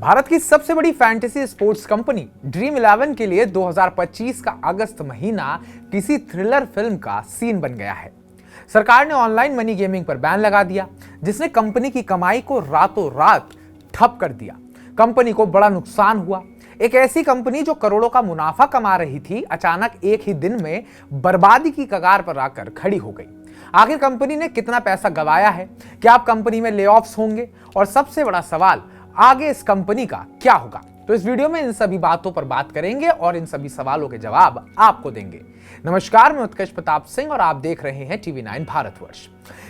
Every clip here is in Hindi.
भारत की सबसे बड़ी फैंटेसी स्पोर्ट्स कंपनी ड्रीम 11 के लिए 2025 का अगस्त महीना किसी थ्रिलर फिल्म का सीन बन गया है। सरकार ने ऑनलाइन मनी गेमिंग पर बैन लगा दिया, जिसने कंपनी की कमाई को रातों रात ठप कर दिया। कंपनी को बड़ा नुकसान हुआ। एक ऐसी कंपनी जो करोड़ों का मुनाफा कमा रही थी, अचानक एक ही दिन में बर्बादी की कगार पर आकर खड़ी हो गई। आखिर कंपनी ने कितना पैसा गंवाया है? क्या अब कंपनी में लेऑफ्स होंगे? और सबसे बड़ा सवाल, आगे इस कंपनी का क्या होगा? तो इस वीडियो में इन सभी बातों पर बात करेंगे और इन सभी सवालों के जवाब आपको देंगे। नमस्कार, मैं उत्कर्ष प्रताप सिंह और आप देख रहे हैं TV9 भारतवर्ष।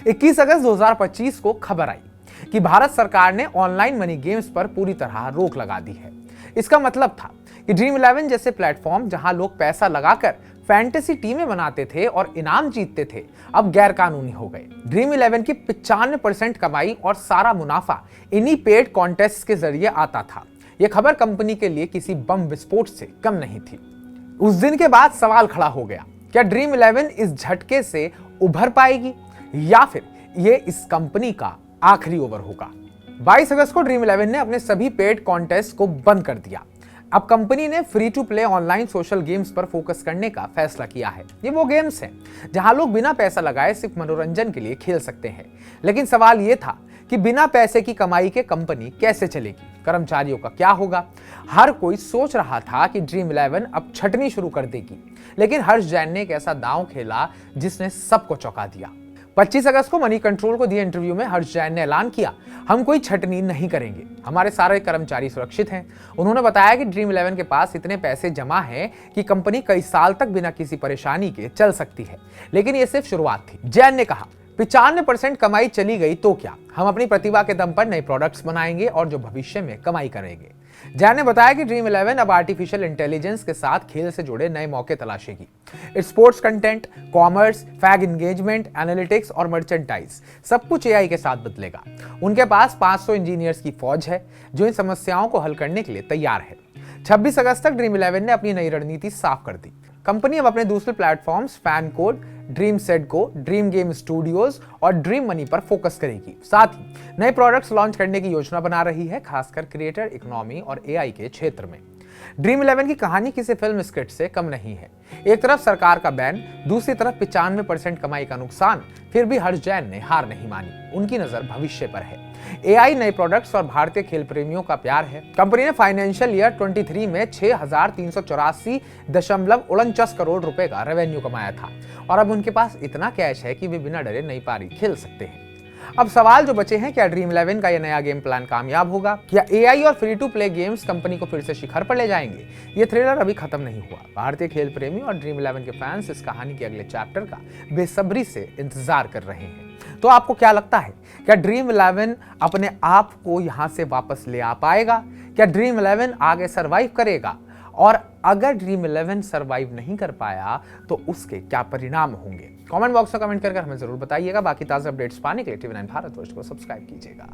21 अगस्त 2025 को खबर आई कि भारत सरकार ने ऑनलाइन मनी गेम्स पर पूरी तरह रोक लगा दी है। इसका मतलब था कि ड्रीम 11 जैसे प्लेटफॉर्म जहां लोग पैसा लगाकर फैंटेसी टीमें बनाते थे और इनाम जीतते थे, अब गैर कानूनी हो गए। ड्रीम 11 की 95% कमाई और सारा मुनाफा इन्हीं पेड कॉन्टेस्ट के जरिए आता था। यह खबर कंपनी के लिए किसी बम विस्फोट से कम नहीं थी। उस दिन के बाद सवाल खड़ा हो गया, क्या ड्रीम 11 इस झटके से उभर पाएगी या फिर यह इस कंपनी का आखिरी ओवर होगा? 22 अगस्त को ड्रीम 11 ने अपने सभी पेड कॉन्टेस्ट को बंद कर दिया। अब कंपनी ने free to play online social games पर फोकस करने का फैसला किया है। ये वो गेम्स हैं जहां लोग बिना पैसा लगाए सिर्फ मनोरंजन के लिए खेल सकते हैं। लेकिन सवाल ये था कि बिना पैसे की कमाई के कंपनी कैसे चलेगी? कर्मचारियों का क्या होगा? हर कोई सोच रहा था कि ड्रीम 11 अब छटनी शुरू कर देगी, लेकिन हर्ष जैन ने एक ऐसा दांव खेला जिसने सबको चौंका दिया। 25 अगस्त को मनी कंट्रोल को दिए इंटरव्यू में हर्ष जैन ने ऐलान किया, हम कोई छटनी नहीं करेंगे, हमारे सारे कर्मचारी सुरक्षित हैं। उन्होंने बताया कि ड्रीम 11 के पास इतने पैसे जमा हैं कि कंपनी कई साल तक बिना किसी परेशानी के चल सकती है। लेकिन यह सिर्फ शुरुआत थी। जैन ने कहा, 95% कमाई चली गई तो क्या, हम अपनी प्रतिभा के दम पर नए प्रोडक्ट्स बनाएंगे और जो भविष्य में कमाई करेंगे। जैन ने बताया कि ड्रीम 11 अब आर्टिफिशियल इंटेलिजेंस के साथ खेल से जुड़े नए मौके तलाशेगी। स्पोर्ट्स कंटेंट, कॉमर्स, फैग एंगेजमेंट, एनालिटिक्स और मर्चेंटाइज सब कुछ एआई के साथ बदलेगा। उनके पास 500 इंजीनियर्स की फौज है जो इन समस्याओं को हल करने के लिए तैयार है। 26 अगस्त तक ड्रीम 11 ने अपनी नई रणनीति साफ कर दी। कंपनी अब अपने दूसरे platforms fan code, dream set go, dream game studios और ड्रीम मनी पर फोकस करेगी। साथ ही नए प्रोडक्ट्स लॉन्च करने की योजना बना रही है, खासकर क्रिएटर इकोनॉमी और एआई के क्षेत्र में। ड्रीम 11 की कहानी किसी फिल्म स्क्रिप्ट से कम नहीं है। एक तरफ सरकार का बैन, दूसरी तरफ 95% कमाई का नुकसान, फिर भी हर्ष जैन ने हार नहीं मानी। उनकी नजर भविष्य पर है। एआई, नए प्रोडक्ट्स और भारतीय खेल प्रेमियों का प्यार है। कंपनी ने फाइनेंशियल ईयर 23 में 6,384.49 करोड़ रुपए का रेवेन्यू कमाया था और अब उनके पास इतना कैश है कि वे बिना डरे नई पारी खेल सकते हैं। अब सवाल जो बचे हैं, क्या ड्रीम 11 का यह नया गेम प्लान कामयाब होगा? क्या एआई और free to play games company को फिर से शिखर पर ले जाएंगे? ये थ्रिलर अभी खत्म नहीं हुआ। भारतीय खेल प्रेमी और ड्रीम 11 के फैंस इस कहानी के अगले चैप्टर का बेसब्री से इंतजार कर रहे हैं। तो आपको क्या लगता है, क्या ड्रीम 11 अपने आप को यहां से वापस ले आ पाएगा? क्या ड्रीम 11 आगे सरवाइव करेगा? और अगर ड्रीम 11 सरवाइव नहीं कर पाया तो उसके क्या परिणाम होंगे? कमेंट बॉक्स में कमेंट कर हमें जरूर बताइएगा। बाकी ताजा अपडेट्स पाने के लिए TV9 भारतवर्ष को सब्सक्राइब कीजिएगा।